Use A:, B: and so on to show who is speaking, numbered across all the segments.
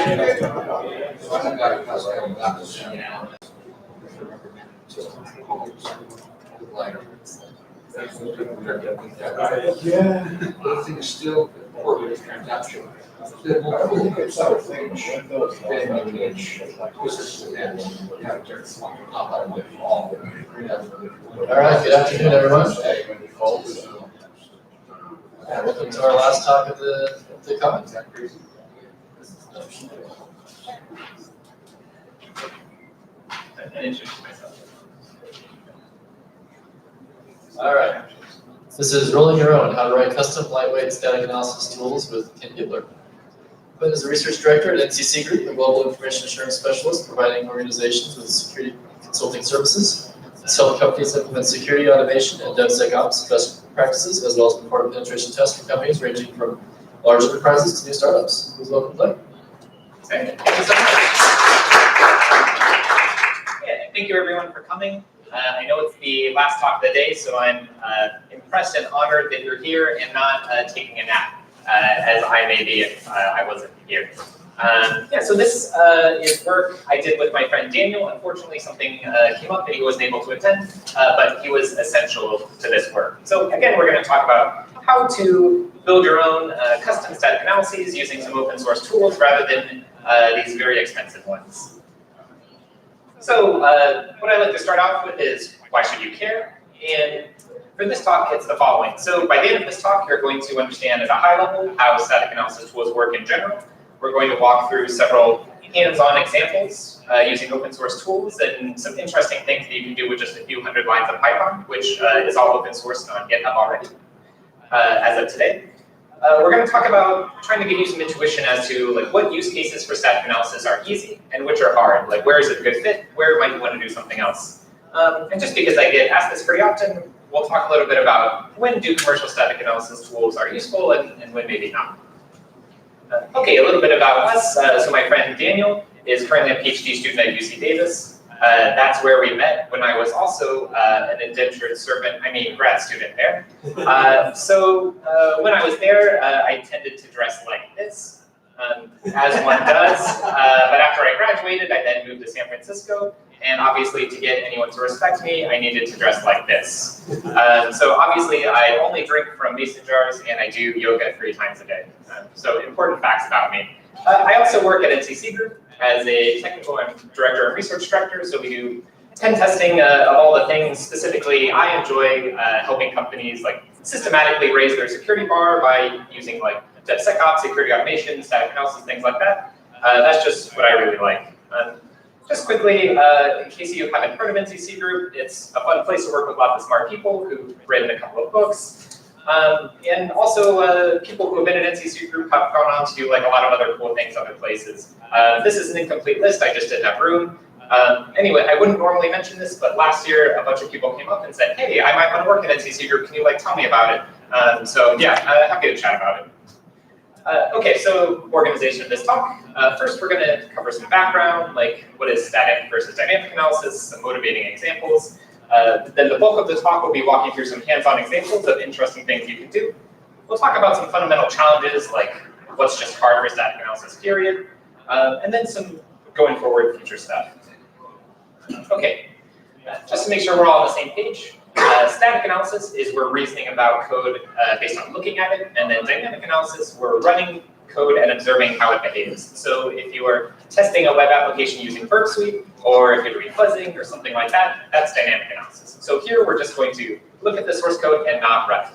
A: Yeah, the thing is still important transaction. Then we'll look at some things.
B: All right, good afternoon, everyone. Welcome to our last talk of the conference. All right. This is Rolling Your Own, How to Write Custom Lightweight Static Analysis Tools with Ken Gibler. Quinn is a research director at NCC Group, a global information assurance specialist providing organizations with security consulting services. It's helped companies implement security automation and DevSecOps best practices, as well as perform penetration tests for companies ranging from large enterprises to new startups. Please welcome Blake.
C: Thank you so much. Yeah, thank you everyone for coming. I know it's the last talk of the day, so I'm impressed and honored that you're here and not taking a nap, as I may be if I wasn't here. Yeah, so this is work I did with my friend Daniel. Unfortunately, something came up and he wasn't able to attend, but he was essential to this work. So again, we're going to talk about how to build your own custom static analyses using some open source tools rather than these very expensive ones. So what I'd like to start off with is, why should you care? And for this talk, it's the following. So by the end of this talk, you're going to understand at a high level how static analysis tools work in general. We're going to walk through several hands-on examples using open source tools and some interesting things that you can do with just a few hundred lines of Python, which is all open source on GitHub already as of today. We're going to talk about trying to give you some intuition as to what use cases for static analysis are easy and which are hard. Like, where is it a good fit? Where might you want to do something else? And just because I get asked this pretty often, we'll talk a little bit about when do commercial static analysis tools are useful and when maybe not. Okay, a little bit about us. So my friend Daniel is currently a PhD student at UC Davis. That's where we met when I was also an indentured servant, grad student there. So when I was there, I tended to dress like this, as one does. But after I graduated, I then moved to San Francisco. And obviously, to get anyone to respect me, I needed to dress like this. So obviously, I only drink from mason jars, and I do yoga 3 times a day. So important facts about me. I also work at NCC Group as a technical director and research director. So we do pen testing of all the things. Specifically, I enjoy helping companies systematically raise their security bar by using DevSecOps, security automation, static analysis, things like that. That's just what I really like. Just quickly, in case you haven't heard of NCC Group, it's a fun place to work with lots of smart people who've written a couple of books. And also, people who have been at NCC Group have gone on to do a lot of other cool things other places. This is an incomplete list, I just didn't have room. Anyway, I wouldn't normally mention this, but last year a bunch of people came up and said, hey, I might want to work at NCC Group, can you tell me about it? So yeah, happy to chat about it. Okay, so organization of this talk. First, we're going to cover some background, like what is static versus dynamic analysis, some motivating examples. Then the bulk of the talk will be walking through some hands-on examples of interesting things you can do. We'll talk about some fundamental challenges, like what's just hard for static analysis, period. And then some going forward future stuff. Okay, just to make sure we're all on the same page. Static analysis is we're reasoning about code based on looking at it, and then dynamic analysis, we're running code and observing how it behaves. So if you are testing a web application using Burp Suite, or if you're doing fuzzing or something like that, that's dynamic analysis. So here we're just going to look at the source code and not run.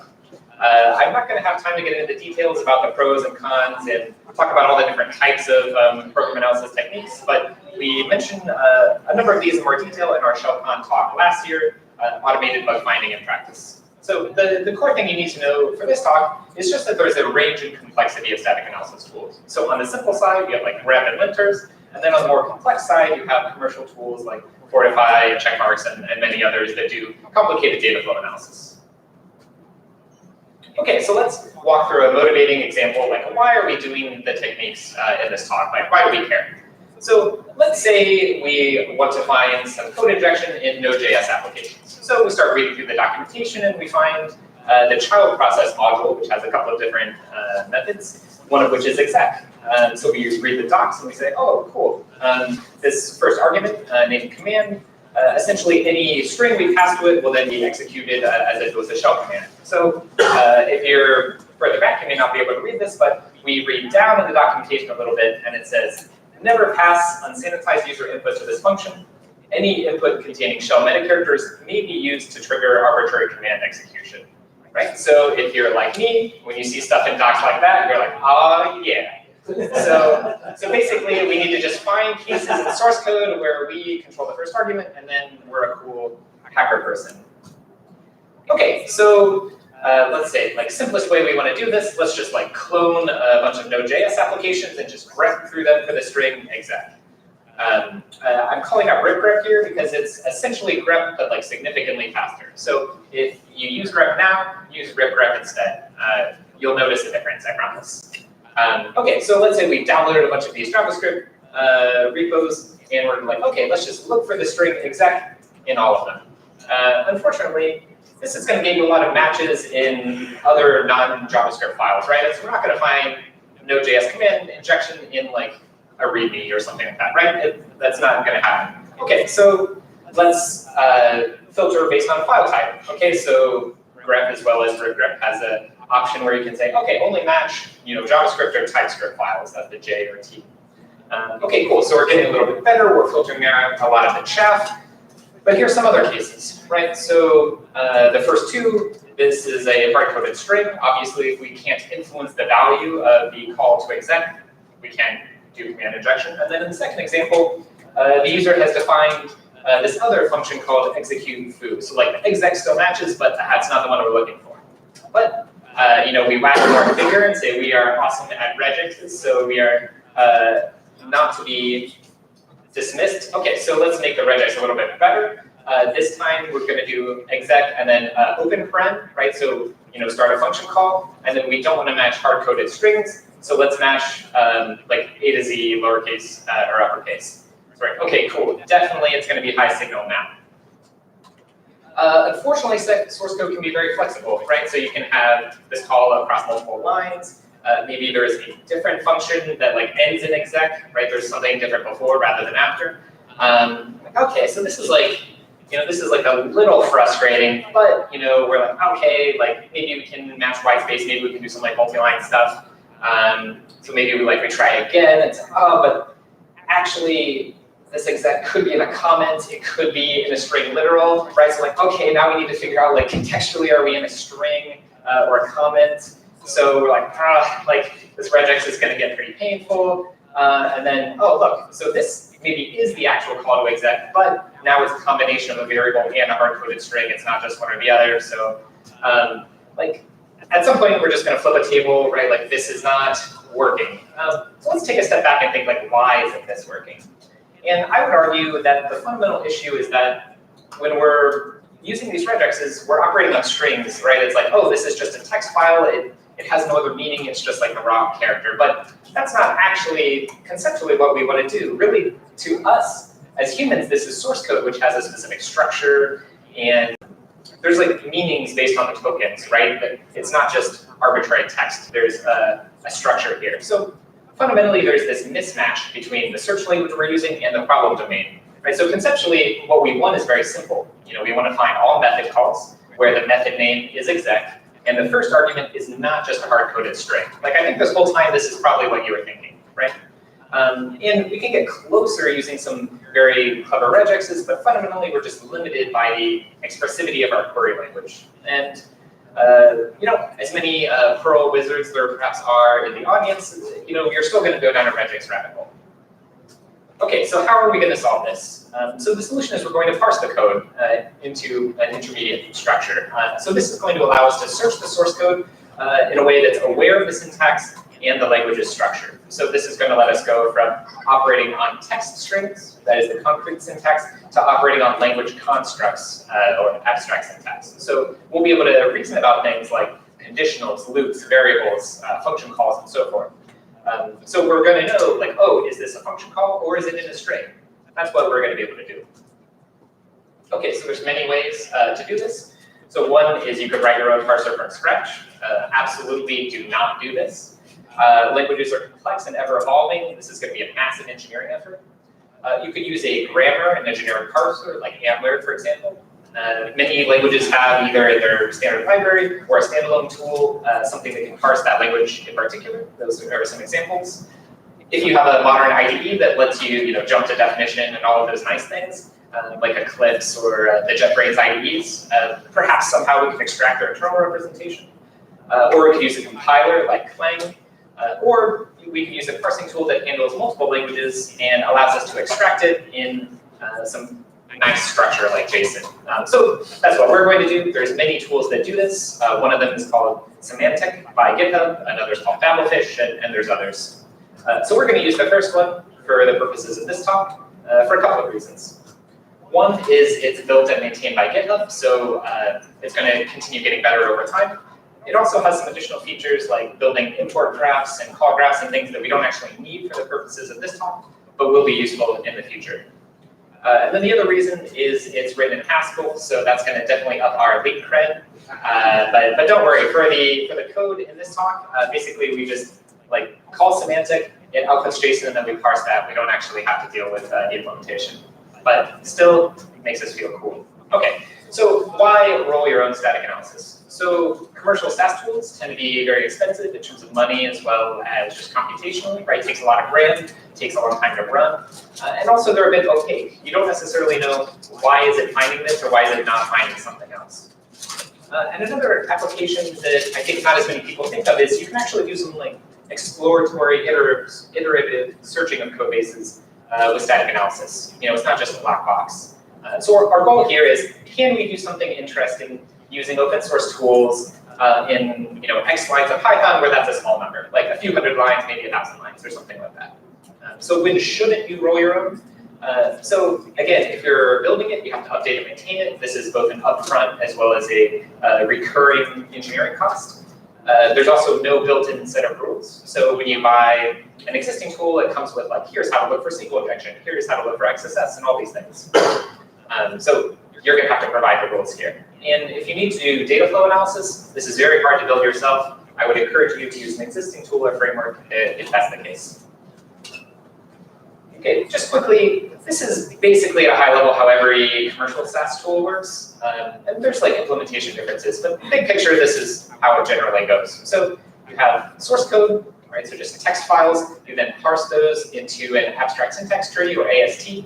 C: I'm not going to have time to get into the details about the pros and cons and talk about all the different types of program analysis techniques, but we mentioned a number of these in more detail in our ShellCon talk last year, automated bug finding in practice. So the core thing you need to know for this talk is just that there's a range and complexity of static analysis tools. So on the simple side, you have grep and linters, and then on the more complex side, you have commercial tools like Fortify, Checkmarks, and many others that do complicated data flow analysis. Okay, so let's walk through a motivating example, why are we doing the techniques in this talk? Why do we care? So let's say we want to find some code injection in Node.js applications. So we start reading through the documentation and we find the child process module, which has a couple of different methods, one of which is exec. So we read the docs and we say, oh, cool. This first argument named command, essentially any string we pass to it will then be executed as if it was a shell command. So if you're further back, you may not be able to read this, but we read down in the documentation a little bit, and it says, never pass unsanitized user input to this function. Any input containing shell meta characters may be used to trigger arbitrary command execution. Right? So if you're like me, when you see stuff in docs like that, you're like, oh yeah. So basically, we need to just find cases in the source code where we control the first argument, and then we're a cool hacker person. Okay, so let's say, like, simplest way we want to do this, let's just like clone a bunch of Node.js applications and just grep through them for the string exec. I'm calling out ripgrep here because it's essentially grep, but like significantly faster. So if you use grep now, use ripgrep instead. You'll notice a difference, I promise. Okay, so let's say we downloaded a bunch of these JavaScript repos, and we're like, okay, let's just look for the string exec in all of them. Unfortunately, this is going to give you a lot of matches in other non-JavaScript files, right? So we're not going to find Node.js command injection in like a README or something like that, right? That's not going to happen. Okay, so let's filter based on file type. Okay, so grep as well as ripgrep has an option where you can say, okay, only match JavaScript or TypeScript files, that's the J or T. Okay, cool. So we're getting a little bit better. We're filtering out a lot of the chaff. But here's some other cases, right? So the first two, this is a hard-coded string. Obviously, if we can't influence the value of the call to exec, we can't do command injection. And then in the second example, the user has defined this other function called execute foo. So like the exec still matches, but that's not the one we're looking for. But we wag our finger and say we are awesome at regexes, so we are not to be dismissed. Okay, so let's make the regex a little bit better. This time we're going to do exec and then open paren, right? So start a function call, and then we don't want to match hard-coded strings, so let's match like A to Z, lowercase or uppercase. Right. Okay, cool. Definitely, it's going to be high signal now. Unfortunately, source code can be very flexible, right? So you can have this call across multiple lines. Maybe there is a different function that like ends in exec, right? There's something different before rather than after. Okay, so this is like, this is like a little frustrating, but we're like, okay, like maybe we can match white space, maybe we can do some like multi-line stuff. So maybe we try again and say, oh, but actually this exec could be in a comment, it could be in a string literal, right? So like, okay, now we need to figure out like contextually, are we in a string or a comment? So we're like, like this regex is going to get pretty painful. And then, oh, look, so this maybe is the actual call to exec, but now it's a combination of a variable and a hard-coded string. It's not just one or the other. So like at some point, we're just going to flip a table, right? Like this is not working. So let's take a step back and think like, why isn't this working? And I would argue that the fundamental issue is that when we're using these regexes, we're operating on strings, right? It's like, oh, this is just a text file. It has no other meaning. It's just like a raw character. But that's not actually conceptually what we want to do. Really, to us as humans, this is source code, which has a specific structure. And there's like meanings based on the tokens, right? But it's not just arbitrary text. There's a structure here. So fundamentally, there's this mismatch between the search language we're using and the problem domain, right? So conceptually, what we want is very simple. We want to find all method calls where the method name is exec, and the first argument is not just a hard-coded string. Like I think this whole time, this is probably what you were thinking, right? And we can get closer using some very clever regexes, but fundamentally, we're just limited by the expressivity of our query language. And as many Perl wizards there perhaps are in the audience, you're still going to go down a regex rabbit hole. Okay, so how are we going to solve this? So the solution is we're going to parse the code into an intermediate structure. So this is going to allow us to search the source code in a way that's aware of the syntax and the language's structure. So this is going to let us go from operating on text strings, that is the concrete syntax, to operating on language constructs or abstract syntax. So we'll be able to reason about things like conditionals, loops, variables, function calls, and so forth. So we're going to know, like, oh, is this a function call or is it in a string? That's what we're going to be able to do. Okay, so there's many ways to do this. So one is you could write your own parser from scratch. Absolutely do not do this. Languages are complex and ever evolving. This is going to be a massive engineering effort. You could use a grammar and a generic parser, like AMLR, for example. Many languages have either in their standard library or a standalone tool, something that can parse that language in particular. Those are some examples. If you have a modern IDE that lets you, jump to definition and all of those nice things, like Eclipse or the JetBrains IDEs, perhaps somehow we can extract their internal representation. Or we could use a compiler like Clang, or we could use a parsing tool that handles multiple languages and allows us to extract it in some nice structure like JSON. So that's what we're going to do. There's many tools that do this. One of them is called Semantic by GitHub. Another is called Babelfish, and there's others. So we're going to use the first one for the purposes of this talk for a couple of reasons. One is it's built and maintained by GitHub, so it's going to continue getting better over time. It also has some additional features like building import graphs and call graphs and things that we don't actually need for the purposes of this talk, but will be useful in the future. And then the other reason is it's written in Haskell, so that's going to definitely up our link cred. But don't worry, for the code in this talk, basically we just call semantic, it outputs JSON, and then we parse that. We don't actually have to deal with the implementation. But still, it makes us feel cool. Okay, so why roll your own static analysis? So commercial SAST tools tend to be very expensive in terms of money as well as just computationally, right? It takes a lot of RAM, takes a long time to run, and also they're a bit opaque. You don't necessarily know why is it finding this or why is it not finding something else. And another application that I think not as many people think of is you can actually do some exploratory iterative searching of code bases with static analysis. It's not just a black box. So our goal here is, can we do something interesting using open source tools in X lines of Python where that's a small number, like a few hundred lines, maybe 1,000 lines or something like that. So when shouldn't you roll your own? So again, if you're building it, you have to update and maintain it. This is both an upfront as well as a recurring engineering cost. There's also no built-in set of rules. So when you buy an existing tool, it comes with here's how to look for SQL injection, here's how to look for XSS, and all these things. So you're going to have to provide the rules here. And if you need to do data flow analysis, this is very hard to build yourself. I would encourage you to use an existing tool or framework if that's the case. Okay, just quickly, this is basically at a high level how every commercial SaaS tool works. And there's implementation differences, but big picture, this is how it generally goes. So you have source code, right? So just text files. You then parse those into an abstract syntax tree or AST.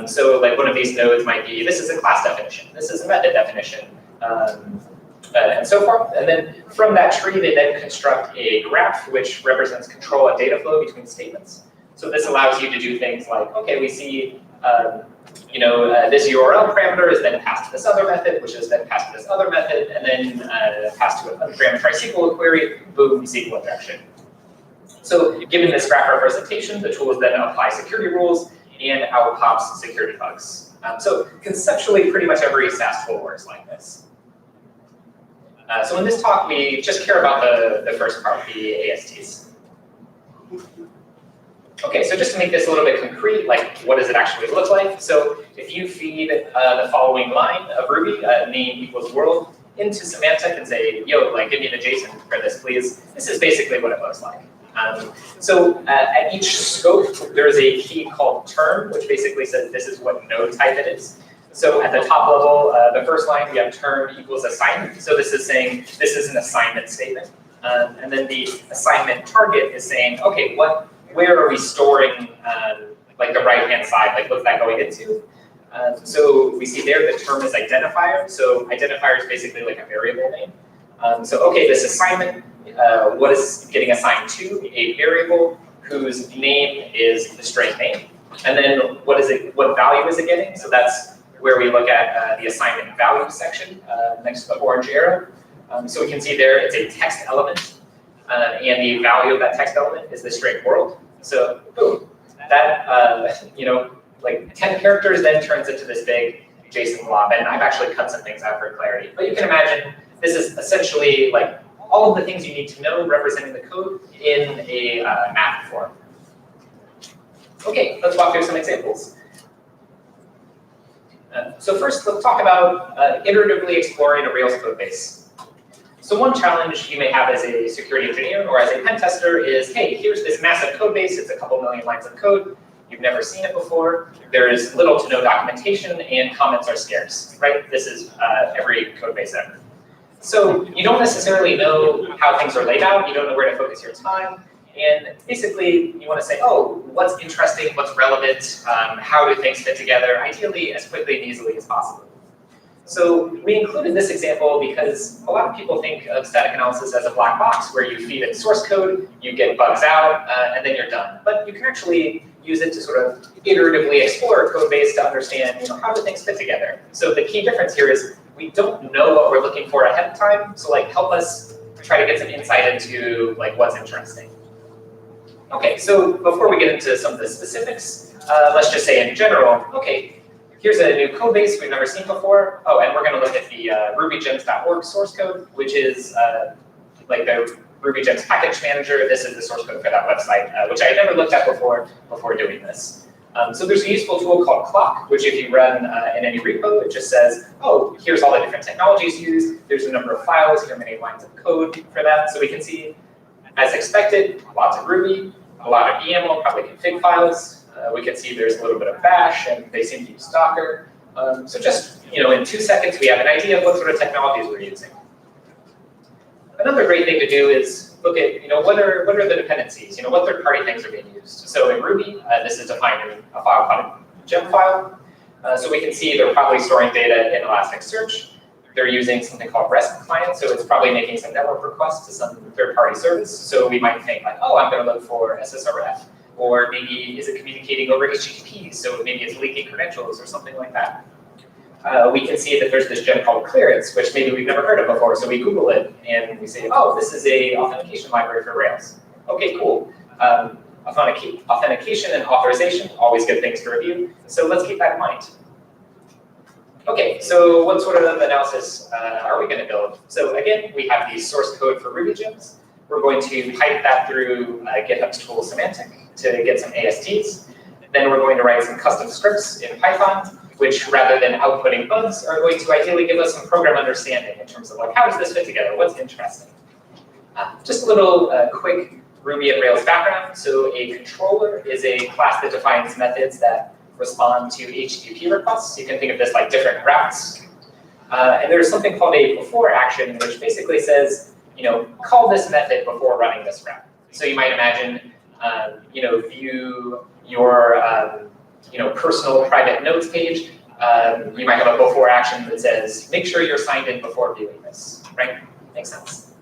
C: So one of these nodes might be, this is a class definition, this is a method definition, and so forth. And then from that tree, they then construct a graph which represents control and data flow between statements. So this allows you to do things like, okay, we see, this URL parameter is then passed to this other method, which is then passed to this other method, and then passed to a parameterized SQL query, boom, SQL injection. So given this graph representation, the tools then apply security rules and out pops security bugs. So conceptually, pretty much every SaaS tool works like this. So in this talk, we just care about the first part, the ASTs. Okay, so just to make this a little bit concrete, what does it actually look like? So if you feed the following line of Ruby, name equals world, into semantic and say, yo, give me the JSON for this, please. This is basically what it looks like. So at each scope, there's a key called term, which basically says this is what node type it is. So at the top level, the first line, we have term equals assignment. So this is saying this is an assignment statement. And then the assignment target is saying, okay, where are we storing the right-hand side? What's that going into? So we see there the term is identifier. So identifier is basically a variable name. So okay, this assignment, what is getting assigned to? A variable whose name is the string name. And then what value is it getting? So that's where we look at the assignment value section next to the orange arrow. So we can see there it's a text element. And the value of that text element is the string world. So boom, that 10 characters then turns into this big JSON blob. And I've actually cut some things out for clarity. But you can imagine this is essentially all of the things you need to know representing the code in a math form. Okay, let's walk through some examples. So first, let's talk about iteratively exploring a Rails code base. So one challenge you may have as a security engineer or as a pen tester is, hey, here's this massive code base. It's a couple million lines of code. You've never seen it before. There is little to no documentation, and comments are scarce, right? This is every code base ever. So you don't necessarily know how things are laid out. You don't know where to focus your time. And basically, you want to say, oh, what's interesting, what's relevant, how do things fit together, ideally as quickly and easily as possible. So we included this example because a lot of people think of static analysis as a black box where you feed in source code, you get bugs out, and then you're done. But you can actually use it to sort of iteratively explore a code base to understand, how do things fit together. So the key difference here is we don't know what we're looking for ahead of time. So help us try to get some insight into what's interesting. Okay, so before we get into some of the specifics, let's just say in general, okay, here's a new code base we've never seen before. Oh, and we're going to look at the rubygems.org source code, which is the RubyGems package manager. This is the source code for that website, which I had never looked at before doing this. So there's a useful tool called cloc, which if you run in any repo, it just says, oh, here's all the different technologies used. There's a number of files. Here are many lines of code for that. So we can see, as expected, lots of Ruby, a lot of YAML, probably config files. We can see there's a little bit of bash, and they seem to use Docker. So just, in 2 seconds, we have an idea of what sort of technologies we're using. Another great thing to do is look at, what are the dependencies? What third-party things are being used? So in Ruby, this is defined in a file called Gemfile. So we can see they're probably storing data in Elasticsearch. They're using something called REST client, so it's probably making some network requests to some third-party service. So we might think oh, I'm going to look for SSRF. Or maybe is it communicating over HTTP, so maybe it's leaking credentials or something like that. We can see that there's this gem called clearance, which maybe we've never heard of before, so we Google it and we say, oh, this is a authentication library for Rails. Okay, cool. Authentication and authorization, always good things to review, so let's keep that in mind. Okay, so what sort of analysis are we going to build? So again, we have the source code for RubyGems. We're going to pipe that through GitHub's tool Semantic to get some ASTs. Then we're going to write some custom scripts in Python, which rather than outputting bugs, are going to ideally give us some program understanding in terms of how does this fit together, what's interesting. Just a little quick Ruby and Rails background. So a controller is a class that defines methods that respond to HTTP requests. You can think of this like different routes. And there's something called a before action, which basically says, call this method before running this route. So you might imagine, view your, personal private notes page. You might have a before action that says, make sure you're signed in before viewing this, right? Makes sense.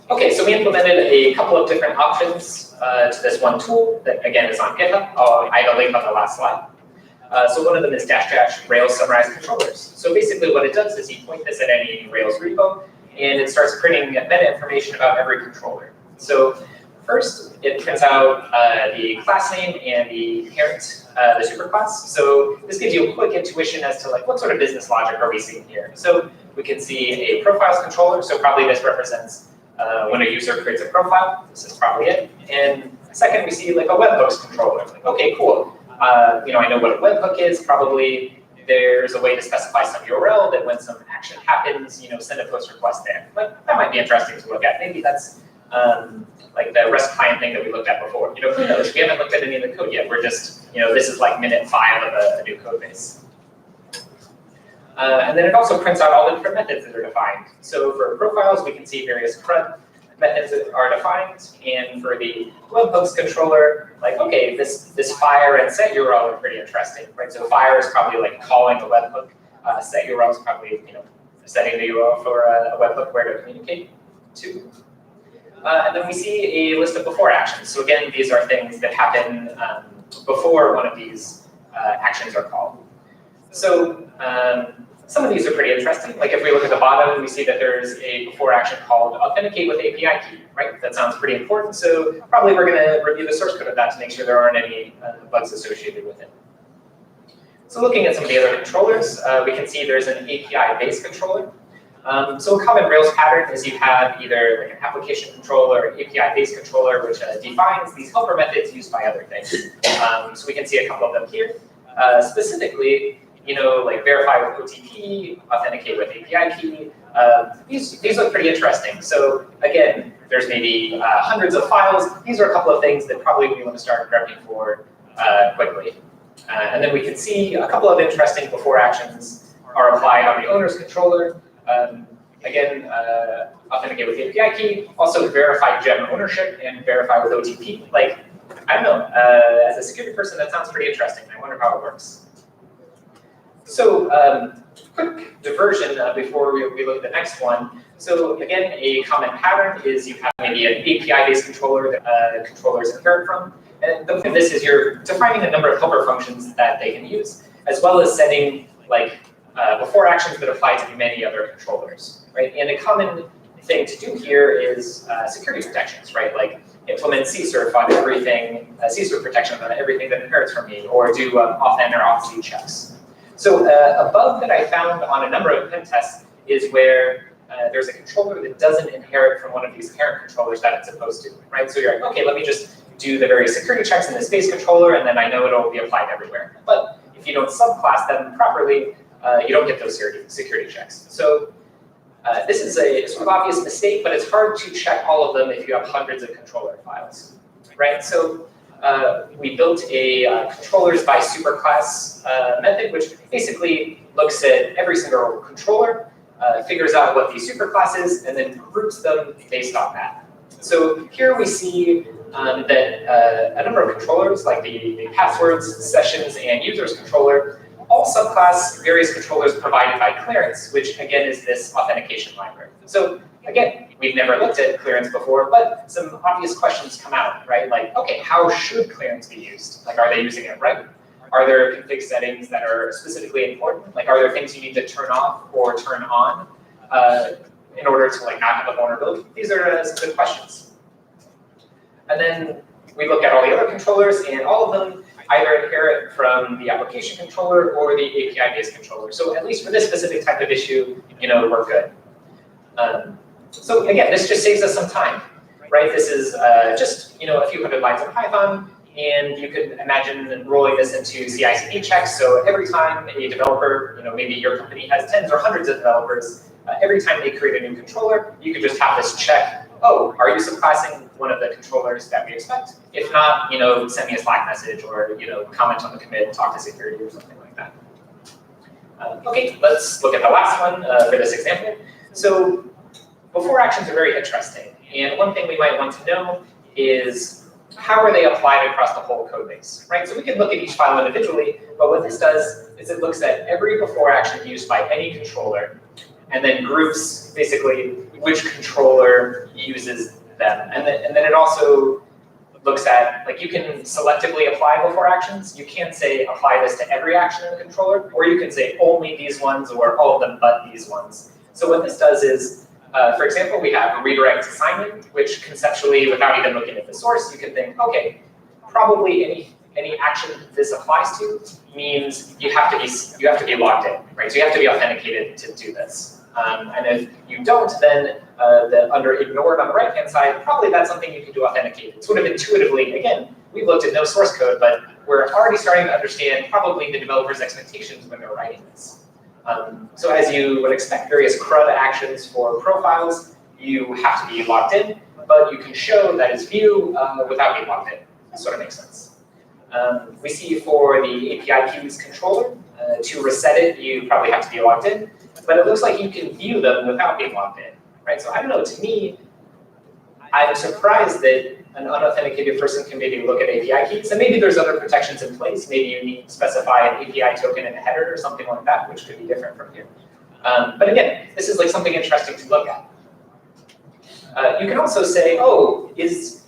C: Okay, so we implemented a couple of different options to this one tool that, again, is on GitHub. I have a link on the last slide. So one of them is -- Rails summarized controllers. So basically what it does is you point this at any Rails repo, and it starts printing meta information about every controller. So first, it prints out the class name and the parent, the superclass. So this gives you a quick intuition as to what sort of business logic are we seeing here. So we can see a profiles controller. So probably this represents when a user creates a profile. This is probably it. And second, we see a webhooks controller. Okay, cool. I know what a webhook is. Probably there's a way to specify some URL that when some action happens, send a post request there. That might be interesting to look at. Maybe that's the REST client thing that we looked at before. Who knows? We haven't looked at any of the code yet. We're just, this is minute 5 of a new code base. And then it also prints out all the different methods that are defined. So for profiles, we can see various CRUD methods that are defined. And for the webhooks controller, okay, this fire and set URL are pretty interesting, right? So fire is probably calling a webhook. Set URL is probably, setting the URL for a webhook where to communicate to. And then we see a list of before actions. So again, these are things that happen before one of these actions are called. So some of these are pretty interesting. If we look at the bottom, we see that there's a before action called authenticate with API key, right? That sounds pretty important. So probably we're going to review the source code of that to make sure there aren't any bugs associated with it. So looking at some of the other controllers, we can see there's an API-based controller. So a common Rails pattern is you have either an application controller or API-based controller, which defines these helper methods used by other things. So we can see a couple of them here. Specifically, verify with OTP, authenticate with API key. These look pretty interesting. So again, there's maybe hundreds of files. These are a couple of things that probably we want to start prepping for quickly. And then we can see a couple of interesting before actions are applied on the owner's controller. Again, authenticate with the API key, also verify gem ownership and verify with OTP. Like, I don't know, as a security person, that sounds pretty interesting. I wonder how it works. So, quick diversion before we look at the next one. So again, a common pattern is you have maybe an API-based controller that controllers inherit from. And the point of this is you're defining a number of helper functions that they can use, as well as setting like before actions that apply to many other controllers, right? And a common thing to do here is security protections, right? Like implement CSRF on everything, CSRF protection on everything that inherits from me, or do offend or offseed checks. So a bug that I found on a number of pen tests is where there's a controller that doesn't inherit from one of these parent controllers that it's supposed to, right? So you're like, okay, let me just do the various security checks in this base controller, and then I know it'll be applied everywhere. But if you don't subclass them properly, you don't get those security checks. So this is a sort of obvious mistake, but it's hard to check all of them if you have hundreds of controller files, right? So we built a controllers-by-superclass method, which basically looks at every single controller, figures out what the superclass is, and then groups them based on that. So here we see that a number of controllers, like the passwords, sessions, and users controller, all subclass various controllers provided by clearance, which again is this authentication library. So again, we've never looked at clearance before, but some obvious questions come out, right? Like, okay, how should clearance be used? Like, are they using it right? Are there config settings that are specifically important? Like, are there things you need to turn off or turn on in order to like not have a vulnerability? These are some good questions. And then we look at all the other controllers, and all of them either inherit from the application controller or the API-based controller. So at least for this specific type of issue, you know, we're good. So again, this just saves us some time, right? This is just, you know, a few hundred lines of Python, and you could imagine rolling this into CI/CD checks. So every time a developer, you know, maybe your company has tens or hundreds of developers, every time they create a new controller, you could just have this check. Oh, are you subclassing one of the controllers that we expect? If not, you know, send me a Slack message or, you know, comment on the commit, talk to security or something like that. Okay, let's look at the last one for this example. So before actions are very interesting. And one thing we might want to know is how are they applied across the whole code base, right? So we can look at each file individually, but what this does is it looks at every before action used by any controller and then groups basically which controller uses them. And then it also looks at, like, you can selectively apply before actions. You can't say apply this to every action in the controller, or you can say only these ones or all of them but these ones. So what this does is, for example, we have a redirect assignment, which conceptually, without even looking at the source, you can think, okay, probably any action this applies to means you have to be logged in, right? So you have to be authenticated to do this. And if you don't, then under ignored on the right-hand side, probably that's something you can do authenticated. Sort of intuitively, again, we've looked at no source code, but we're already starting to understand probably the developer's expectations when they're writing this. So as you would expect, various CRUD actions for profiles, you have to be logged in, but you can show that it's view without being logged in. That sort of makes sense. We see for the API keys controller, to reset it, you probably have to be logged in, but it looks like you can view them without being logged in, right? So I don't know, to me, I'm surprised that an unauthenticated person can maybe look at API keys, and maybe there's other protections in place. Maybe you need to specify an API token in a header or something like that, which could be different from here. But again, this is like something interesting to look at. You can also say, oh, is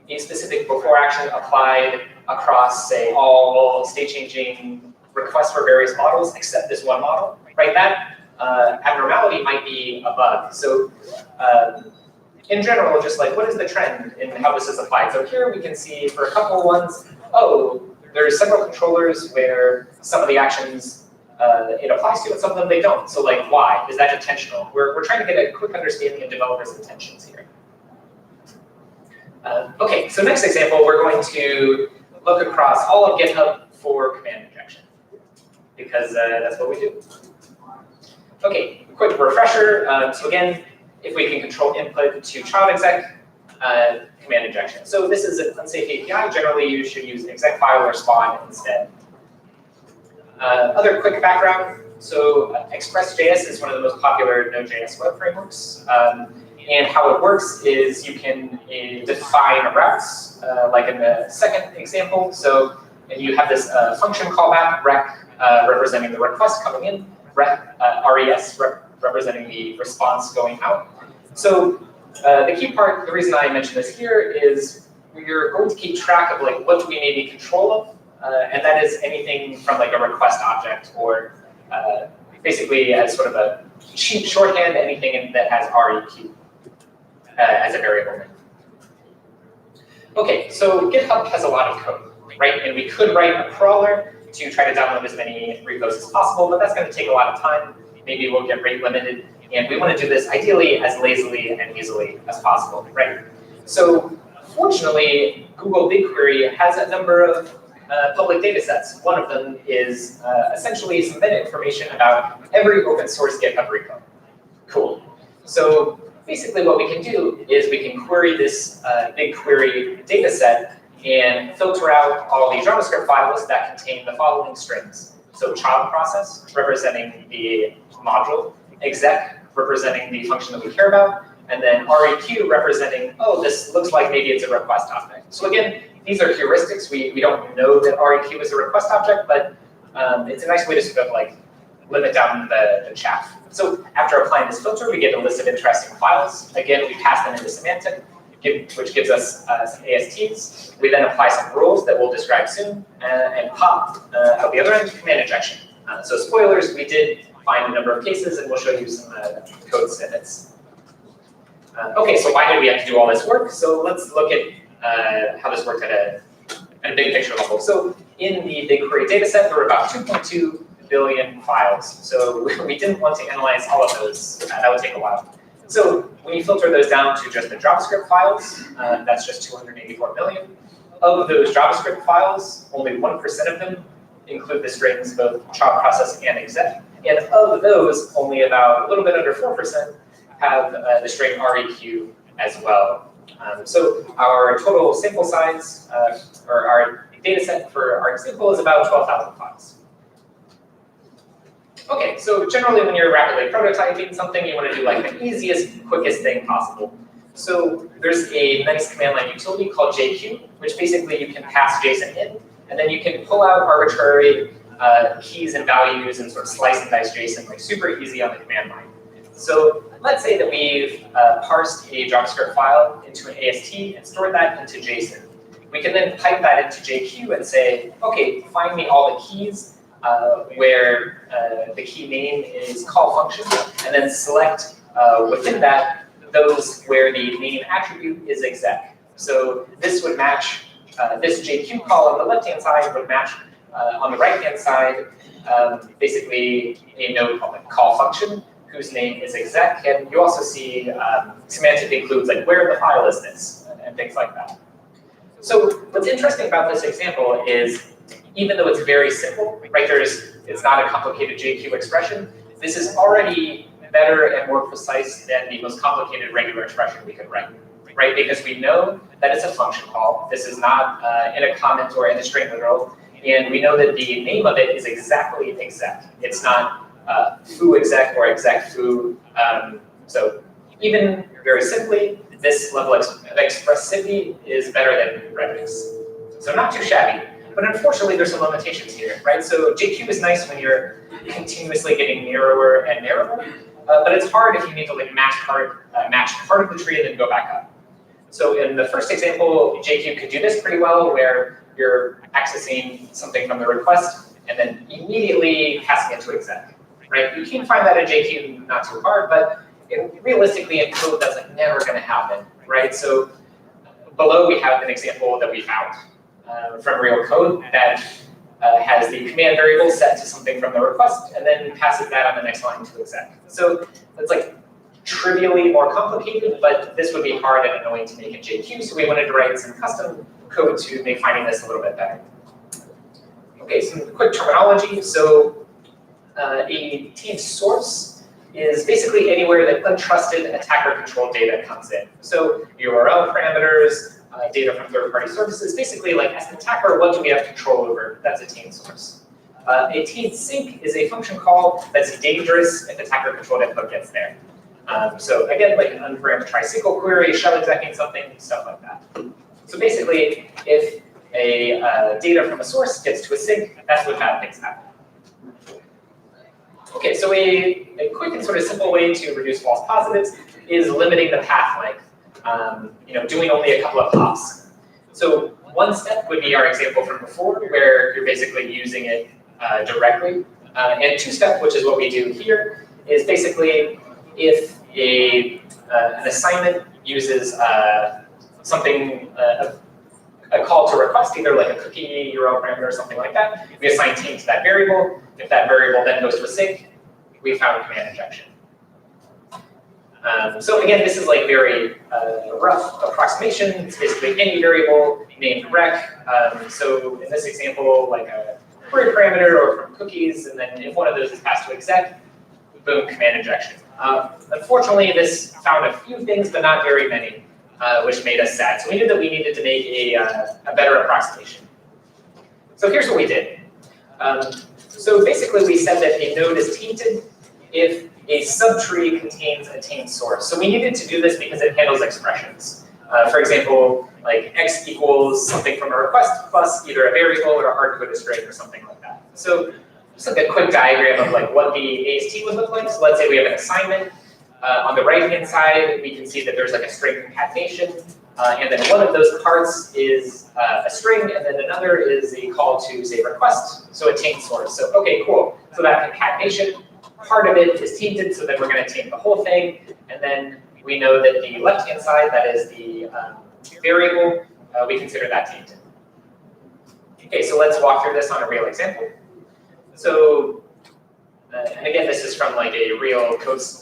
C: a specific before action applied across, say, all state-changing requests for various models except this one model, right? That abnormality might be a bug. So in general, just like what is the trend in how this is applied? So here we can see for a couple ones, oh, there's several controllers where some of the actions it applies to and some of them they don't. So like why? Is that intentional? We're trying to get a quick understanding of developers' intentions here. Okay, so next example, we're going to look across all of GitHub for command injection, because that's what we do. Okay, quick refresher. So again, if we can control input to child exec, command injection. So this is an unsafe API. Generally, you should use exec-file or spawn instead. Other quick background. So Express.js is one of the most popular Node.js web frameworks. And how it works is you can define routes, like in the second example. So you have this function callback, rec, representing the request coming in, res, representing the response going out. So the key part, the reason I mention this here is we're going to keep track of like what we may be control of, and that is anything from like a request object or basically as sort of a cheap shorthand, anything that has REQ as a variable name. Okay, so GitHub has a lot of code, right? And we could write a crawler to try to download as many repos as possible, but that's going to take a lot of time. Maybe we'll get rate limited, and we want to do this ideally as lazily and easily as possible, right? So fortunately, Google BigQuery has a number of public data sets. One of them is essentially some meta information about every open source GitHub repo. Cool. So basically what we can do is we can query this BigQuery data set and filter out all the JavaScript files that contain the following strings. So child process, representing the module, exec, representing the function that we care about, and then REQ representing, oh, this looks like maybe it's a request object. So again, these are heuristics. We don't know that REQ is a request object, but it's a nice way to sort of like limit down the chaff. So after applying this filter, we get a list of interesting files. Again, we pass them into semantic, which gives us some ASTs. We then apply some rules that we'll describe soon, and pop out the other end, command injection. So spoilers, we did find a number of cases, and we'll show you some code snippets. Okay, so why did we have to do all this work? So let's look at how this worked at a big picture level. So in the BigQuery dataset, there were about 2.2 billion files. So we didn't want to analyze all of those. That would take a while. So when you filter those down to just the JavaScript files, that's just 284 million. Of those JavaScript files, only 1% of them include the strings both child process and exec. And of those, only about a little bit under 4% have the string REQ as well. So our total sample size, or our data set for our example is about 12,000 files. Okay, so generally when you're rapidly prototyping something, you want to do like the easiest, quickest thing possible. So there's a nice command line utility called JQ, which basically you can pass JSON in, and then you can pull out arbitrary keys and values and sort of slice and dice JSON like super easy on the command line. So let's say that we've parsed a JavaScript file into an AST and stored that into JSON. We can then pipe that into JQ and say, okay, find me all the keys where the key name is call function, and then select within that those where the name attribute is exec. So this would match this JQ call on the left-hand side would match on the right-hand side basically a node called call function whose name is exec, and you also see semantic includes like where the file is this and things like that. So what's interesting about this example is even though it's very simple, right? It's not a complicated JQ expression. This is already better and more precise than the most complicated regular expression we could write, right? Because we know that it's a function call. This is not in a comment or in a string literal, and we know that the name of it is exactly exec. It's not foo exec or exec foo. So even very simply, this level of expressivity is better than Redux. So not too shabby. But unfortunately, there's some limitations here, right? So JQ is nice when you're continuously getting narrower and narrower, but it's hard if you need to like match part of the tree and then go back up. So in the first example, JQ could do this pretty well, where you're accessing something from the request and then immediately passing it to exec, right? You can find that in JQ not too hard, but realistically in code, that's like never going to happen, right? So below we have an example that we found. From real code that has the command variable set to something from the request and then passes that on the next line to exec. So it's like trivially more complicated, but this would be hard and annoying to make in JQ, so we wanted to write some custom code to make finding this a little bit better. Okay, some quick terminology. So a Taint Source is basically anywhere that untrusted attacker-controlled data comes in. So URL parameters, data from third-party services, basically like as an attacker, what do we have control over? That's a taint source. A taint sink is a function call that's dangerous if attacker-controlled input gets there. So again, like an unparameterized SQL query, shell execing something, stuff like that. So basically, if a data from a source gets to a sink, that's what bad things happen. Okay, so a quick and sort of simple way to reduce false positives is limiting the path length, doing only a couple of hops. So one step would be our example from before, where you're basically using it directly. And two-step, which is what we do here, is basically if an assignment uses something, a call to request, either like a cookie, URL parameter, or something like that, we assign taint to that variable. If that variable then goes to a sink, we found command injection. So again, this is like very rough approximation. It's basically any variable named rec. So in this example, like a query parameter or from cookies, and then if one of those is passed to exec, boom, command injection. Unfortunately, this found a few things, but not very many, which made us sad. So we knew that we needed to make a better approximation. So here's what we did. So basically, we said that a node is tainted if a subtree contains a taint source. So we needed to do this because it handles expressions. For example, like x equals something from a request plus either a variable or a hard-coded string or something like that. So just like a quick diagram of like what the AST would look like. So let's say we have an assignment. On the right-hand side, we can see that there's like a string concatenation. And then one of those parts is a string, and then another is a call to, say, request, so a taint source. So, okay, cool. So that concatenation, part of it is tainted, so then we're going to taint the whole thing. And then we know that the left-hand side, that is the variable, we consider that tainted. Okay, so let's walk through this on a real example. So, and again, this is from like a real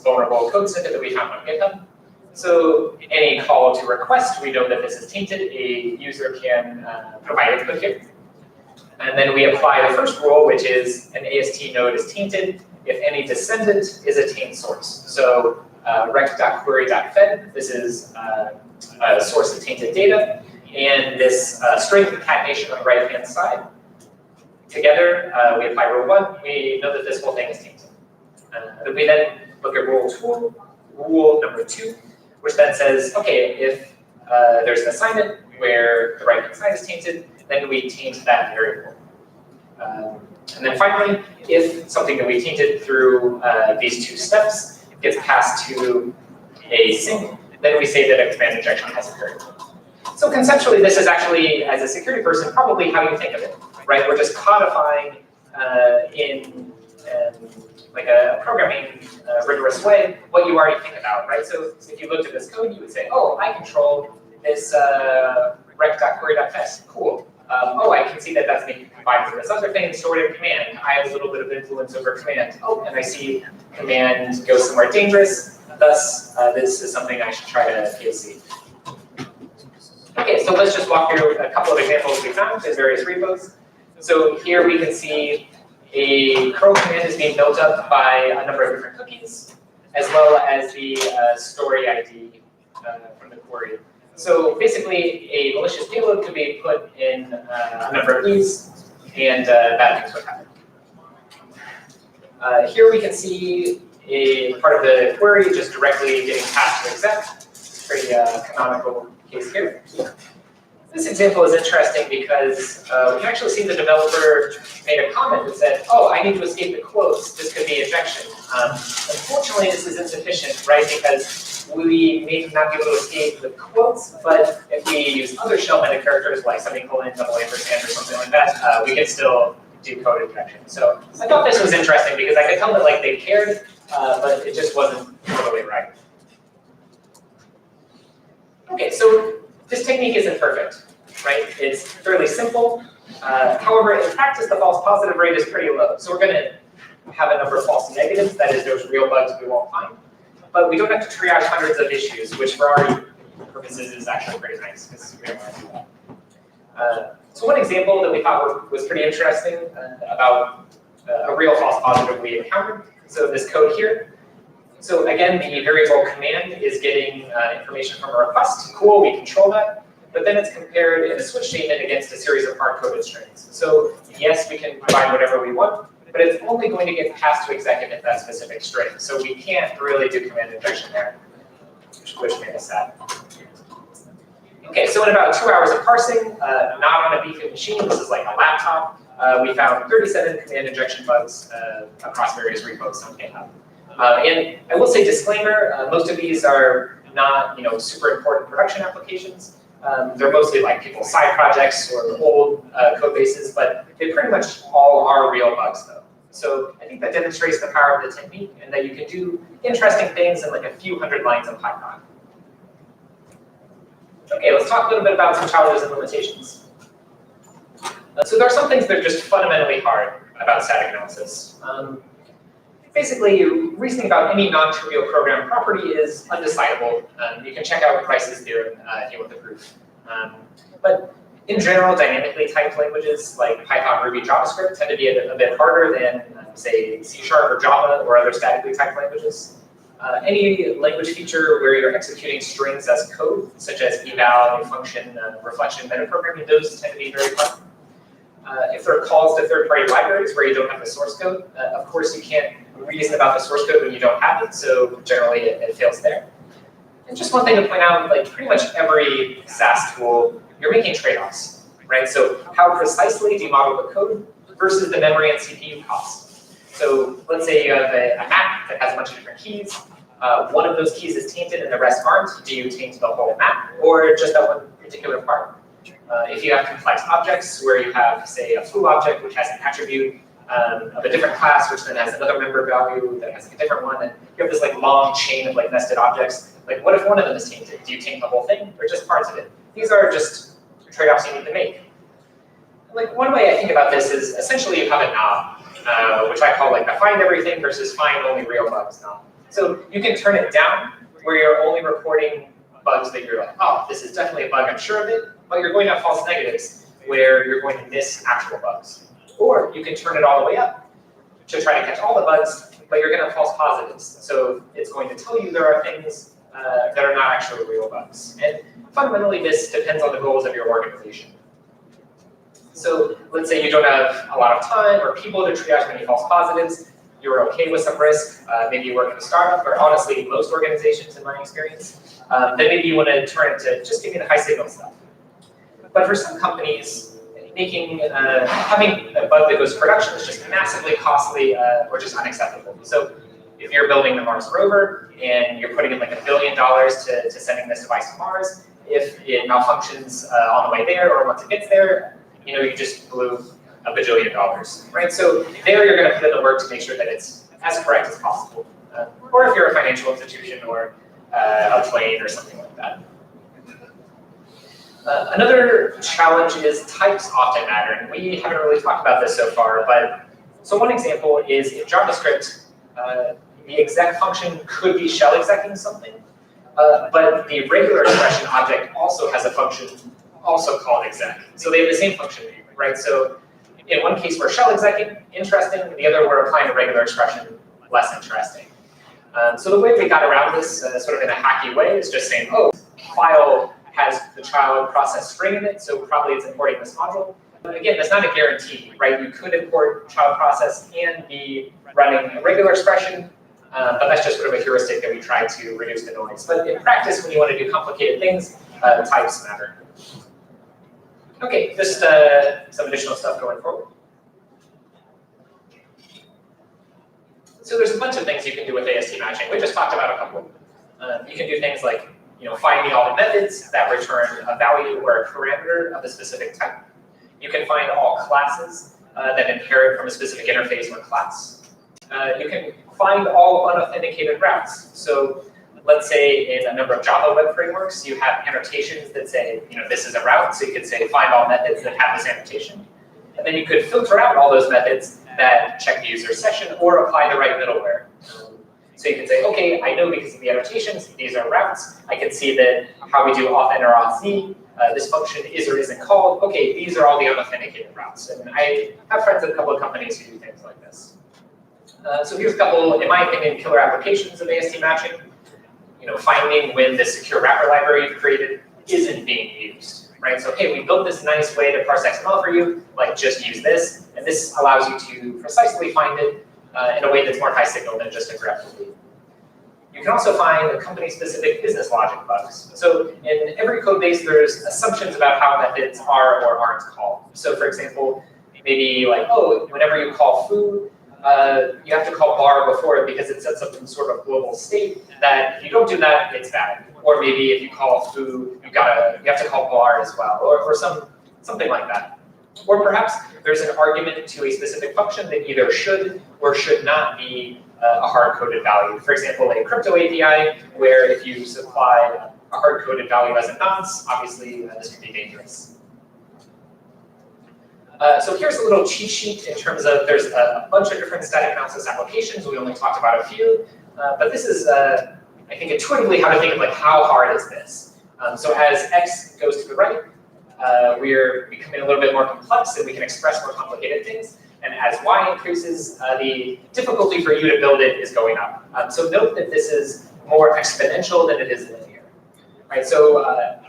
C: vulnerable code snippet that we found on GitHub. So any call to request, we know that this is tainted. A user can provide input here. And then we apply the first rule, which is an AST node is tainted if any descendant is a taint source. So rec.query.fed, this is a source of tainted data. And this string concatenation on the right-hand side. Together, we apply rule 1. We know that this whole thing is tainted. We then look at rule number 2, which then says, okay, if there's an assignment where the right-hand side is tainted, then we taint that variable. And then finally, if something that we tainted through these two steps gets passed to a sink, then we say that a command injection has occurred. So conceptually, this is actually, as a security person, probably how you think of it, right? We're just codifying in like a programming rigorous way what you already think about, right? So if you looked at this code, you would say, oh, I control this rec.query.fetch, cool. Oh, I can see that that's being combined with this other thing, stored in command. I have a little bit of influence over command. Oh, and I see command go somewhere dangerous. Thus, this is something I should try to POC. Okay, so let's just walk through a couple of examples we found in various repos. So here we can see a curl command is being built up by a number of different cookies, as well as the story ID from the query. So basically, a malicious payload could be put in a number of these, and bad things would happen. Here we can see a part of the query just directly getting passed to exec. Pretty canonical case here. This example is interesting because we can actually see the developer made a comment that said, oh, I need to escape the quotes. This could be injection. Unfortunately, this is insufficient, right? Because we may not be able to escape the quotes, but if we use other shell meta characters like semicolon, double ampersand, or something like that, we can still do code injection. So I thought this was interesting because I could tell that like they cared, but it just wasn't totally right. Okay, so this technique isn't perfect, right? It's fairly simple. However, in practice, the false positive rate is pretty low. So we're going to have a number of false negatives. That is, there's real bugs we won't find. But we don't have to triage hundreds of issues, which for our purposes is actually pretty nice because we don't want to do that. So one example that we thought was pretty interesting about a real false positive we encountered. So this code here, So again, the variable command is getting information from a request. Cool, we control that. But then it's compared in a switch statement against a series of hard-coded strings. So yes, we can provide whatever we want, but it's only going to get passed to exec if it's that specific string. So we can't really do command injection there, which made us sad. Okay, so in about 2 hours of parsing, not on a beefy machine, this is like a laptop, we found 37 command injection bugs across various repos on GitHub. And I will say disclaimer, most of these are not super important production applications. They're mostly like people's side projects or old code bases, but they pretty much all are real bugs though. So I think that demonstrates the power of the technique and that you can do interesting things in like a few hundred lines of Python. Okay, let's talk a little bit about some challenges and limitations. So there are some things that are just fundamentally hard about static analysis. Basically, reasoning about any non-trivial program property is undecidable. You can check out Rice's theorem if you want the proof. But in general, dynamically typed languages like Python, Ruby, JavaScript tend to be a bit harder than, say, C# or Java or other statically typed languages. Any language feature where you're executing strings as code, such as eval, function, reflection, metaprogramming, those tend to be very fun. If there are calls to third-party libraries where you don't have the source code, of course you can't reason about the source code when you don't have it, so generally it fails there. And just one thing to point out, like pretty much every SAST tool, you're making trade-offs, right? So how precisely do you model the code versus the memory and CPU cost? So let's say you have a map that has a bunch of different keys. One of those keys is tainted and the rest aren't. Do you taint the whole map or just that one particular part? If you have complex objects where you have, say, a foo object which has an attribute of a different class, which then has another member value that has a different one, and you have this like long chain of like nested objects. Like, what if one of them is tainted? Do you taint the whole thing or just parts of it? These are just trade-offs you need to make. Like one way I think about this is essentially you have a knob, which I call like the find everything versus find only real bugs knob. So you can turn it down where you're only reporting bugs that you're like, oh, this is definitely a bug, I'm sure of it, but you're going to have false negatives where you're going to miss actual bugs. Or you can turn it all the way up to try to catch all the bugs, but you're going to have false positives. So it's going to tell you there are things that are not actually real bugs. And fundamentally, this depends on the goals of your organization. So let's say you don't have a lot of time or people to triage many false positives. You're okay with some risk. Maybe you work in a startup, or honestly, most organizations in my experience. Then maybe you want to turn it to just give me the high signal stuff. But for some companies, having a bug that goes to production is just massively costly or just unacceptable. So if you're building the Mars rover and you're putting in like $1 billion to sending this device to Mars, if it malfunctions on the way there or once it gets there, you just blew $1 bajillion, right? So there you're going to put in the work to make sure that it's as correct as possible. Or if you're a financial institution or a plane or something like that. Another challenge is types often matter, and we haven't really talked about this so far, but so one example is in JavaScript, the exec function could be shell execing something, but the regular expression object also has a function also called exec. So they have the same function, right? So in one case we're shell execing, interesting, in the other we're applying a regular expression, less interesting. So the way we got around this sort of in a hacky way is just saying, oh, file has the child process string in it, so probably it's importing this module. But again, that's not a guarantee, right? You could import child process and be running a regular expression, but that's just sort of a heuristic that we try to reduce the noise. But in practice, when you want to do complicated things, types matter. Okay, just some additional stuff going forward. So there's a bunch of things you can do with AST matching. We just talked about a couple. You can do things like finding all the methods that return a value or a parameter of a specific type. You can find all classes that inherit from a specific interface or class. You can find all unauthenticated routes. So let's say in a number of Java web frameworks, you have annotations that say, this is a route. So you could say find all methods that have this annotation. And then you could filter out all those methods that check the user session or apply the right middleware. So you can say, okay, I know because of the annotations, these are routes. I can see that how we do auth-n or auth-z, this function is or isn't called. Okay, these are all the unauthenticated routes. And I have friends at a couple of companies who do things like this. So here's a couple, in my opinion, killer applications of AST matching. Finding when the secure wrapper library you've created isn't being used, right? So, hey, we built this nice way to parse XML for you, like just use this, and this allows you to precisely find it in a way that's more high signal than just a grep delete. You can also find the company-specific business logic bugs. So in every code base, there's assumptions about how methods are or aren't called. So for example, maybe like, oh, whenever you call foo, you have to call bar before it because it sets up some sort of global state that if you don't do that, it's bad. Or maybe if you call foo, you have to call bar as well, or something like that. Or perhaps there's an argument to a specific function that either should or should not be a hard-coded value. For example, a crypto API, where if you supply a hard-coded value as a nonce, obviously this could be dangerous. So here's a little cheat sheet in terms of there's a bunch of different static analysis applications. We only talked about a few, but this is, I think, intuitively how to think of like how hard is this. So as x goes to the right, we're becoming a little bit more complex and we can express more complicated things. And as y increases, the difficulty for you to build it is going up. So note that this is more exponential than it is linear. Right, so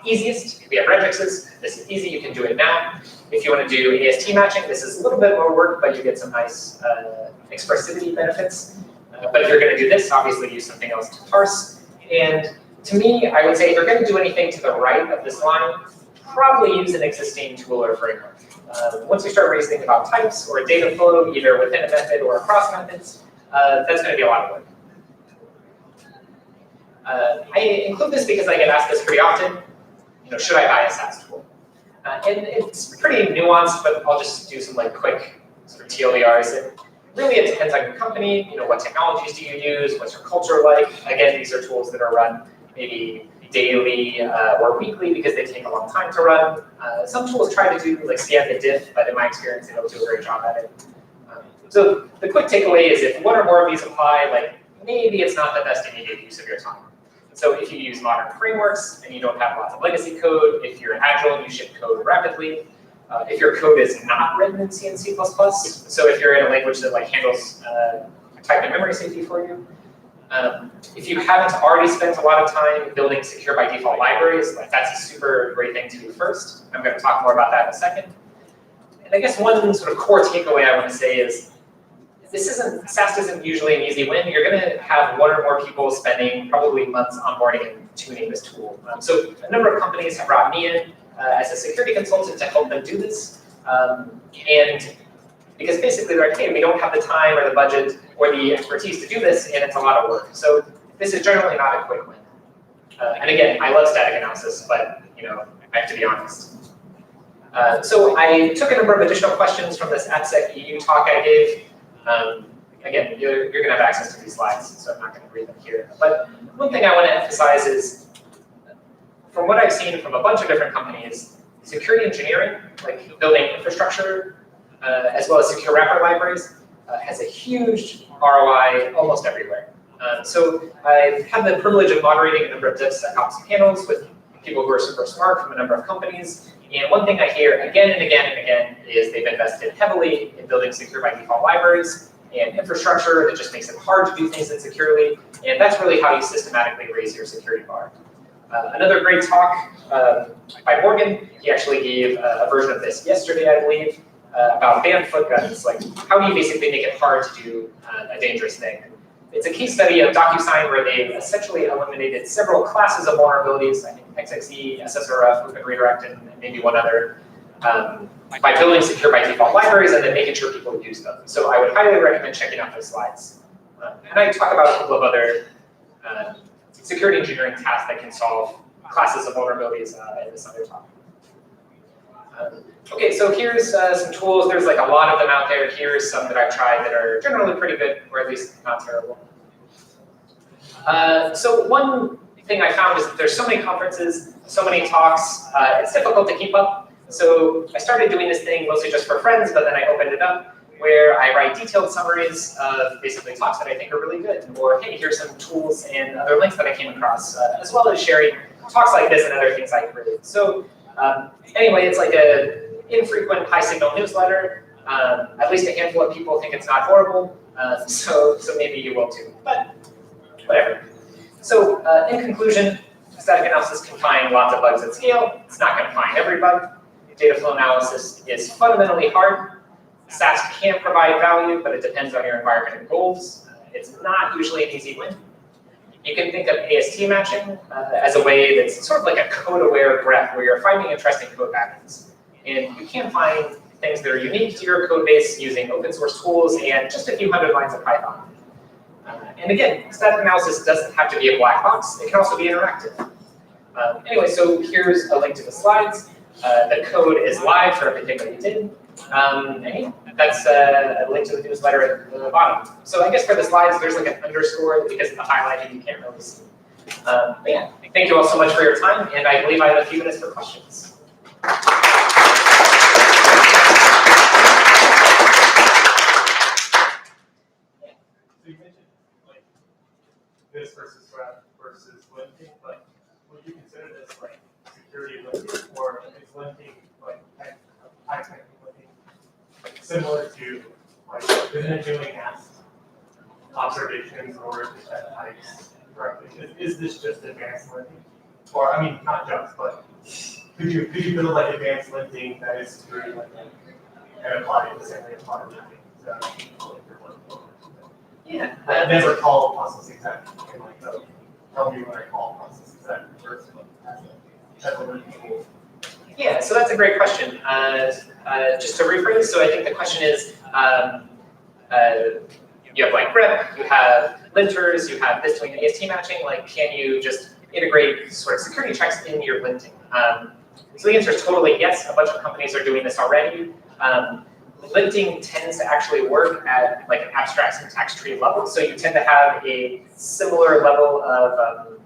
C: easiest, if we have regexes, this is easy, you can do it now. If you want to do AST matching, this is a little bit more work, but you get some nice expressivity benefits. But if you're going to do this, obviously use something else to parse. And to me, I would say if you're going to do anything to the right of this line, probably use an existing tool or framework. Once you start raising about types or data flow, either within a method or across methods, that's going to be a lot of work. I include this because I get asked this pretty often. Should I buy a SAST tool? And it's pretty nuanced, but I'll just do some like quick sort of TLDRs. Really, it depends on your company. What technologies do you use? What's your culture like? Again, these are tools that are run maybe daily or weekly because they take a long time to run. Some tools try to do like scan the diff, but in my experience, they don't do a great job at it. So the quick takeaway is if one or more of these apply, like maybe it's not the best immediate use of your time. So if you use modern frameworks and you don't have lots of legacy code, if you're agile, you ship code rapidly. If your code is not written in C and C++, so if you're in a language that like handles type and memory safety for you. If you haven't already spent a lot of time building secure by default libraries, like that's a super great thing to do first. I'm going to talk more about that in a second. And I guess one sort of core takeaway I want to say is SAST isn't usually an easy win. You're going to have one or more people spending probably months onboarding and tuning this tool. So a number of companies have brought me in as a security consultant to help them do this. And because basically they're like, hey, we don't have the time or the budget or the expertise to do this, and it's a lot of work. So this is generally not a quick win. And again, I love static analysis, but I have to be honest. So I took a number of additional questions from this AppSec EU talk I gave. Again, you're going to have access to these slides, so I'm not going to read them here. But one thing I want to emphasize is, from what I've seen from a bunch of different companies, security engineering, like building infrastructure, as well as secure wrapper libraries, has a huge ROI almost everywhere. So I've had the privilege of moderating a number of DevSecOps panels with people who are super smart from a number of companies. And one thing I hear again and again and again is they've invested heavily in building secure by default libraries and infrastructure that just makes it hard to do things insecurely. And that's really how you systematically raise your security bar. Another great talk by Morgan, he actually gave a version of this yesterday, I believe, about banned foot guns. Like, how do you basically make it hard to do a dangerous thing? It's a case study of DocuSign where they essentially eliminated several classes of vulnerabilities, I think XXE, SSRF, Open Redirect, and maybe one other, by building secure by default libraries and then making sure people use them. So I would highly recommend checking out those slides. And I talk about a couple of other security engineering tasks that can solve classes of vulnerabilities in this other talk. Okay, so here's some tools. There's like a lot of them out there. Here's some that I've tried that are generally pretty good, or at least not terrible. So one thing I found is that there's so many conferences, so many talks, it's difficult to keep up. So I started doing this thing mostly just for friends, but then I opened it up where I write detailed summaries of basically talks that I think are really good. Or, hey, here's some tools and other links that I came across, as well as sharing talks like this and other things I created. So anyway, it's like a infrequent high signal newsletter. At least a handful of people think it's not horrible. So maybe you will too, but whatever. So in conclusion, static analysis can find lots of bugs at scale. It's not going to find every bug. Data flow analysis is fundamentally hard. SAST can provide value, but it depends on your environment and goals. It's not usually an easy win. You can think of AST matching as a way that's sort of like a code-aware graph where you're finding interesting code patterns. And you can find things that are unique to your code base using open source tools and just a few hundred lines of Python. And again, static analysis doesn't have to be a black box. It can also be interactive. Anyway, so here's a link to the slides. The code is live for everything that we did. And that's a link to the newsletter at the bottom. So I guess for the slides, there's like an underscore because of the highlighting you can't really see. But yeah, thank you all so much for your time, and I believe I have a few minutes for questions.
D: So you mentioned like this versus graph versus linting, but would you consider this like security linting, or is linting like high technical linting similar to like isn't it doing AST observations or detect types correctly? Is this just advanced linting, or I mean not just, but could you build like advanced linting that is security linting and apply it the same way as modern linting?
C: Yeah.
D: I never call process exec and like tell me what I call process exec first as a linting tool.
C: Yeah, so that's a great question. Just to rephrase, so I think the question is, you have like grep, you have linters, you have this doing AST matching, like can you just integrate sort of security checks in your linting? So the answer is totally yes, a bunch of companies are doing this already. Linting tends to actually work at like an abstract syntax tree level, so you tend to have a similar level of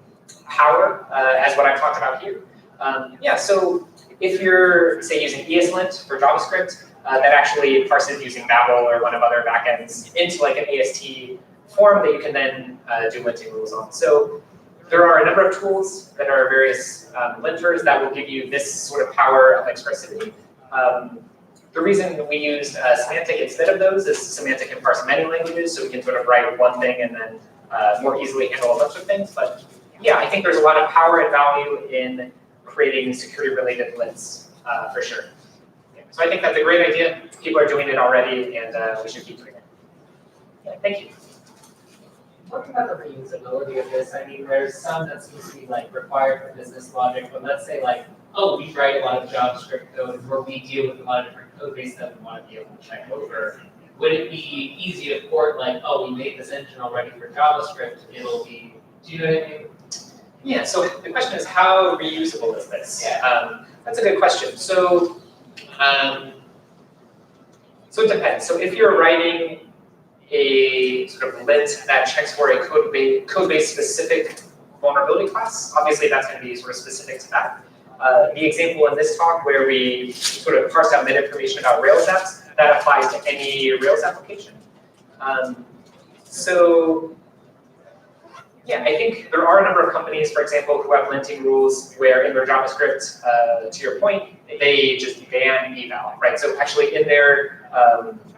C: power as what I've talked about here. Yeah, so if you're, say, using ESLint for JavaScript, that actually parses using Babel or one of other backends into like an AST form that you can then do linting rules on. So there are a number of tools that are various linters that will give you this sort of power of expressivity. The reason we used semantic instead of those is semantic can parse many languages, so we can sort of write one thing and then more easily handle a bunch of things. But yeah, I think there's a lot of power and value in creating security-related lints for sure. Yeah, so I think that's a great idea. People are doing it already, and we should keep doing it. Yeah, thank you.
E: Talk about the reusability of this. I mean, there's some that seems to be like required for business logic, but let's say like, oh, we write a lot of JavaScript code where we deal with a lot of different code base that we want to be able to check over. Would it be easy to port like, oh, we made this engine already for JavaScript, it'll be, do you know what I mean?
C: Yeah, so the question is how reusable is this?
E: Yeah.
C: That's a good question. So, so it depends. So if you're writing a sort of lint that checks for a code base specific vulnerability class, obviously that's going to be sort of specific to that. The example in this talk where we sort of parsed out lint information about Rails apps, that applies to any Rails application. So yeah, I think there are a number of companies, for example, who have linting rules where in their JavaScript, to your point, they just ban eval, right? So actually in their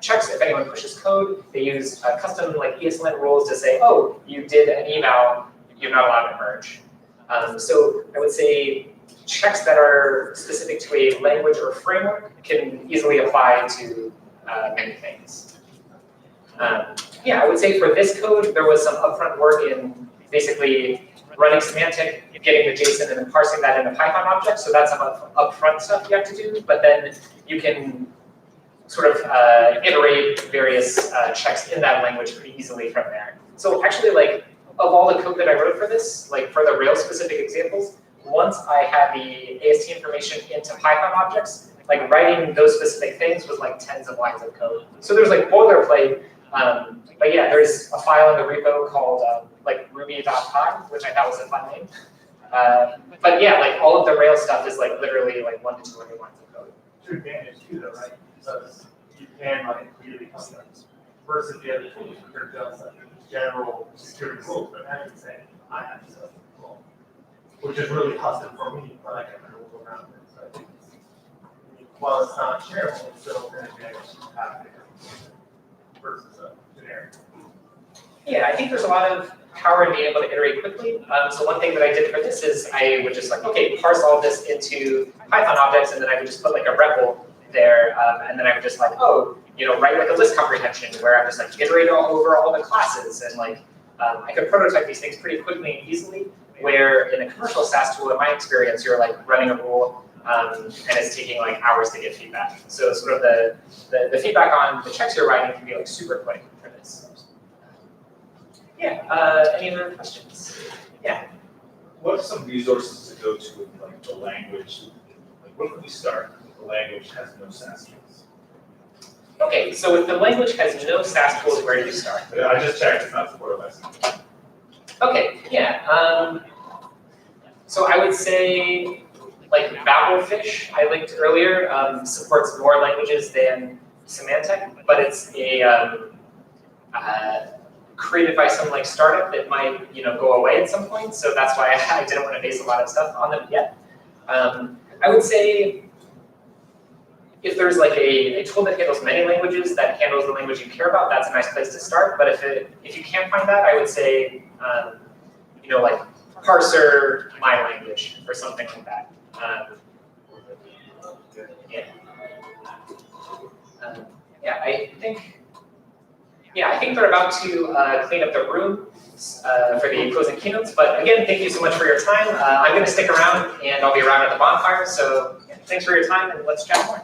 C: checks, if anyone pushes code, they use custom like ESLint rules to say, oh, you did an eval, you're not allowed to merge. So I would say checks that are specific to a language or framework can easily apply to many things. Yeah, I would say for this code, there was some upfront work in basically running semantic, getting the JSON, and then parsing that into Python objects. So that's some upfront stuff you have to do, but then you can sort of iterate various checks in that language pretty easily from there. So actually, like, of all the code that I wrote for this, like for the Rails specific examples, once I had the AST information into Python objects, like writing those specific things was like tens of lines of code. So there's like boilerplate, but yeah, there's a file in the repo called like ruby.py, which I thought was a fun name. But yeah, like all of the Rails stuff is like literally like 1 to 200 lines of code.
D: To advantage too, though, right? So you can like clearly custom versus the other tools, which are just like general security rules, but having to say I have to well, which is really custom for me, but I can move around it. So I think while it's not shareable, it's still an advantage to have it. versus a generic?
C: Yeah, I think there's a lot of power in being able to iterate quickly. So one thing that I did for this is I would just like, okay, parse all of this into Python objects, and then I would just put like a REPL there, and then I would just like, oh, you know, write like a list comprehension where I'm just like iterate all over all the classes, and like I could prototype these things pretty quickly and easily. Where in a commercial SAST tool, in my experience, you're like running a rule, and it's taking like hours to get feedback. So sort of the feedback on the checks you're writing can be like super quick for this. Yeah, any other questions? Yeah.
F: What are some resources to go to with like the language? Like where can we start if the language has no SAST tools?
C: Okay, so if the language has no SAST tools, where do you start?
F: I just checked, it's not supported by SAST.
C: Okay, yeah. So I would say like Babelfish, I linked earlier, supports more languages than Symantec, but it's a created by some like startup that might, you know, go away at some point. So that's why I didn't want to base a lot of stuff on them yet. I would say if there's like a tool that handles many languages, that handles the language you care about, that's a nice place to start. But if you can't find that, I would say, you know, like Parser, my language, or something like that. Yeah, I think they're about to clean up the room for the closing keynotes. But again, thank you so much for your time. I'm going to stick around, and I'll be around at the bonfire. So thanks for your time, and let's chat more.